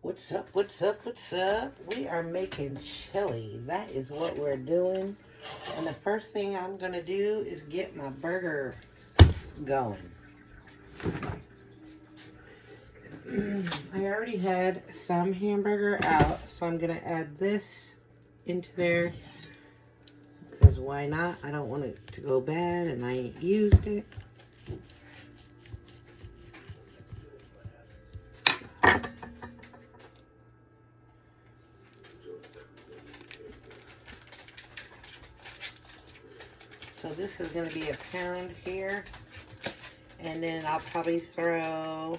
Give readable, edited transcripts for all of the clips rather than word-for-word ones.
What's up, what's up, what's up? We are making chili. That is what we're doing. And the first thing I'm going to do is get my burger going. I already had some hamburger out, so I'm going to add this into there. Because why not? I don't want it to go bad and I ain't used it. So this is going to be a pound here. And then I'll probably throw,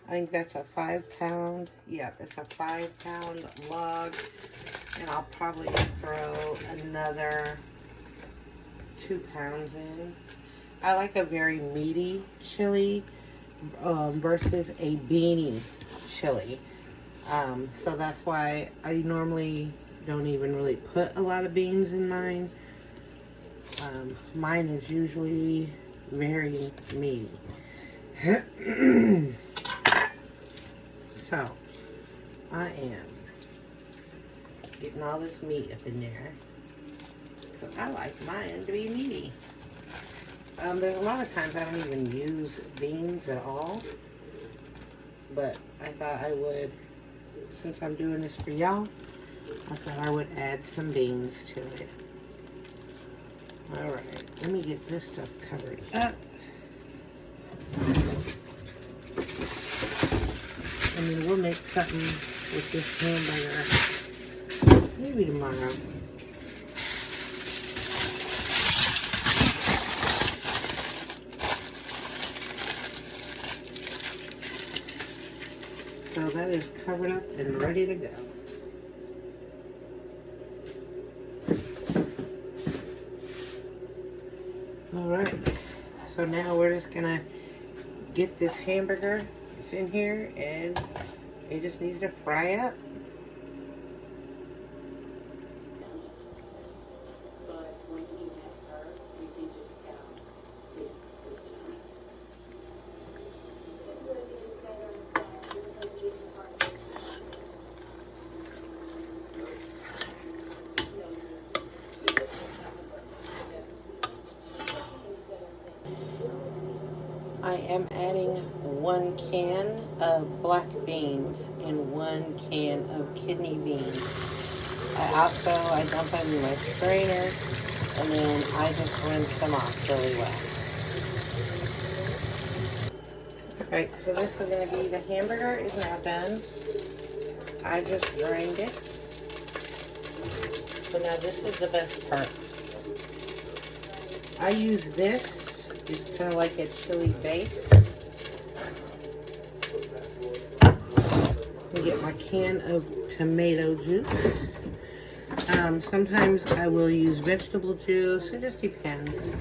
I think that's a 5 pound. Yep, it's a 5 pound log. And I'll probably throw another 2 pounds in. I like a very meaty chili versus a beany chili. So that's why I normally don't even really put a lot of beans in mine. Mine is usually very meaty. So, I am getting all this meat up in there. Because I like mine to be meaty. There's a lot of times I don't even use beans at all. But I thought I would, since I'm doing this for y'all, I thought I would add some beans to it. Alright, let me get this stuff covered up. And then we'll make something with this hamburger. Maybe tomorrow. So that is covered up and ready to go. Alright, so now we're just gonna get this hamburger. It's in here and it just needs to fry up. I am adding 1 can of black beans and 1 can of kidney beans. I dump them in my strainer and then I just rinse them off really well. Alright, so this is going to be, the hamburger is now done. I just drained it. So now this is the best part. I use this. It's kind of like a chili base. I get my can of tomato juice. Sometimes I will use vegetable juice. It just depends.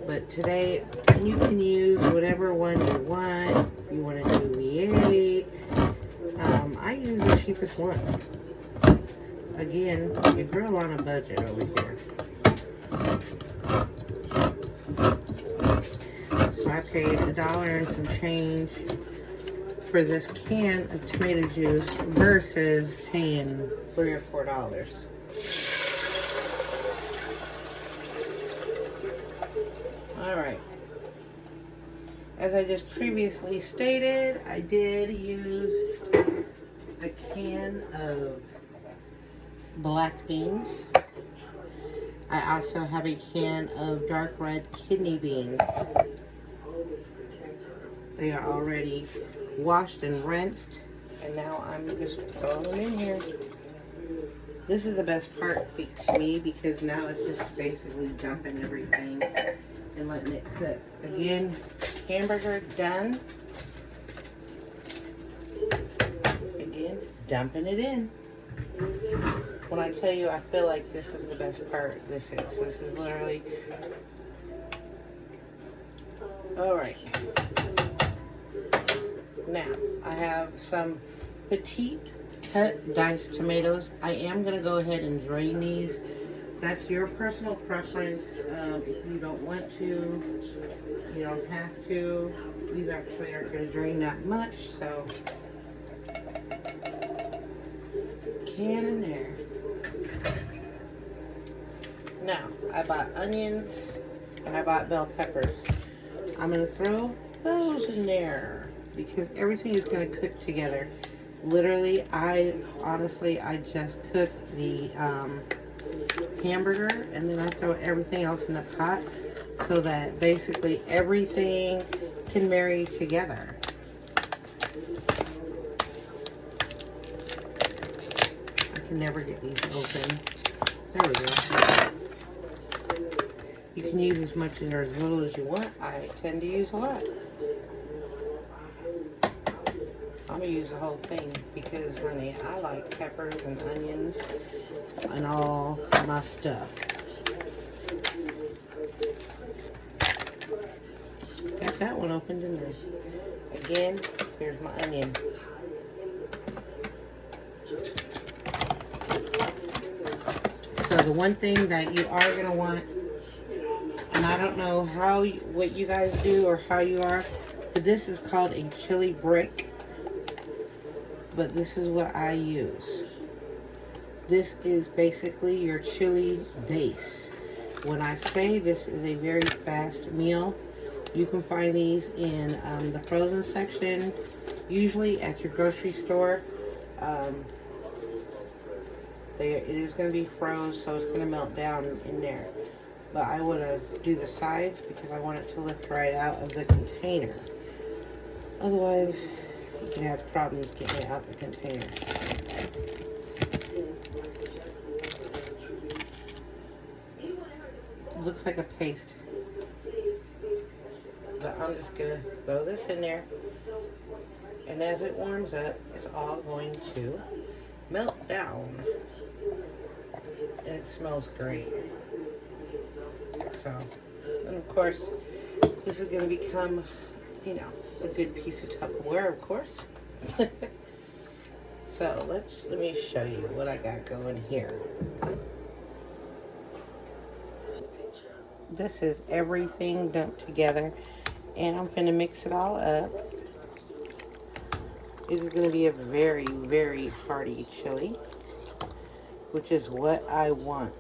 But today, you can use whatever one you want. If you want to do V8. I use the cheapest one. Again, your girl on a budget over here. So I paid $1 and some change for this can of tomato juice versus paying $3 or $4. Alright. As I just previously stated, I did use a can of black beans. I also have a can of dark red kidney beans. They are already washed and rinsed. And now I'm just throwing them in here. This is the best part to me because now it's just basically dumping everything and letting it cook. Again, hamburger done. Again, dumping it in. When I tell you I feel like this is the best part, this is literally. Alright. Now, I have some petite cut diced tomatoes. I am going to go ahead and drain these. That's your personal preference. If you don't want to, you don't have to. These actually aren't going to drain that much, so can in there. Now, I bought onions and I bought bell peppers. I'm going to throw those in there because everything is going to cook together. Literally, I just cooked the hamburger and then I throw everything else in the pot so that basically everything can marry together. I can never get these open. There we go. You can use as much or as little as you want. I tend to use a lot. I'm going to use the whole thing because, honey, I like peppers and onions and all my stuff. Got that one opened in there. Again, here's my onion. So the one thing that you are going to want, and I don't know what you guys do or how you are, but this is called a chili brick. But this is what I use. This is basically your chili base. When I say this is a very fast meal, you can find these in the frozen section, usually at your grocery store. It is going to be froze, so it's going to melt down in there. But I want to do the sides because I want it to lift right out of the container. Otherwise, you can have problems getting it out the container. It looks like a paste. But I'm just going to throw this in there. And as it warms up, it's all going to melt down. And it smells great. So, and of course, this is going to become, you know, a good piece of Tupperware, of course. So let me show you what I got going here. This is everything dumped together, and I'm gonna mix it all up. It is gonna be a very, very hearty chili, which is what I want.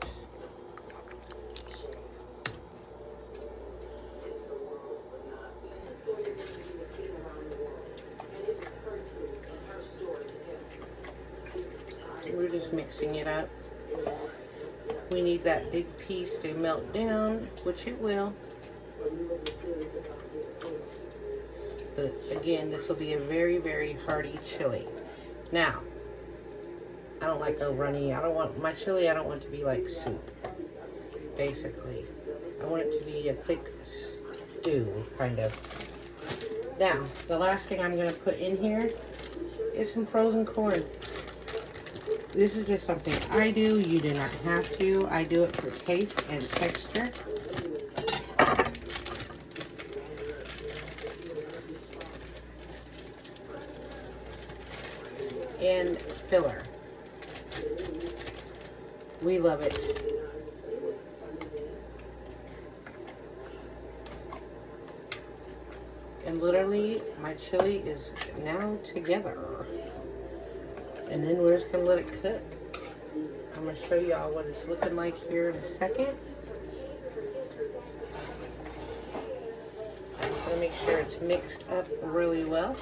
We're just mixing it up. We need that big piece to melt down, which it will. But again, this will be a very, very hearty chili. Now, I don't like the runny. I don't want my chili. I don't want it to be like soup. Basically, I want it to be a thick stew, kind of. Now, the last thing I'm going to put in here is some frozen corn. This is just something I do. You do not have to. I do it for taste and texture. And filler. We love it. And literally, my chili is now together. And then we're just going to let it cook. I'm going to show y'all what it's looking like here in a second. I'm just going to make sure it's mixed up really well.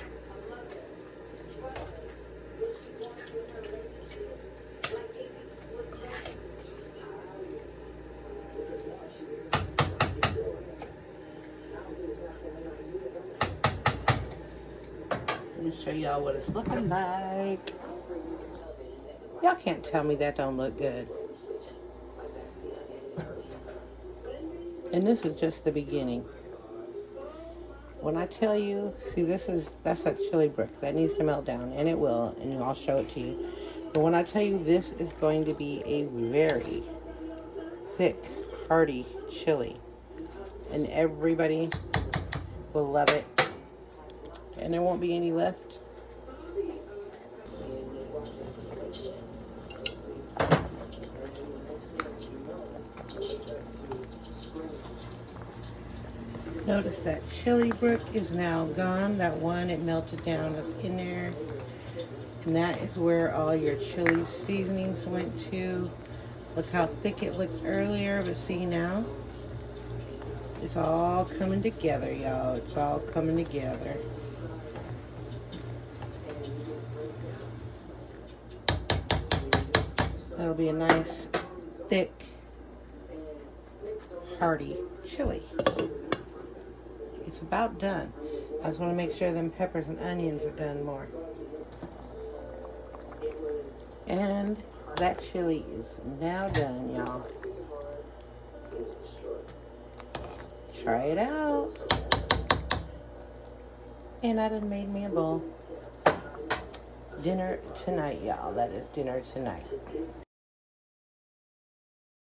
Let me show y'all what it's looking like. Y'all can't tell me that don't look good. And this is just the beginning. When I tell you, see, that's that chili brick. That needs to melt down, and it will, and I'll show it to you. But when I tell you this is going to be a very thick, hearty chili, and everybody will love it, and there won't be any left. Notice that chili brick is now gone. That one, it melted down up in there. And that is where all your chili seasonings went to. Look how thick it looked earlier, but see now? It's all coming together, y'all. It's all coming together. That'll be a nice, thick, hearty chili. It's about done. I just want to make sure them peppers and onions are done more. And that chili is now done, y'all. Try it out. And I done made me a bowl. Dinner tonight, y'all. That is dinner tonight.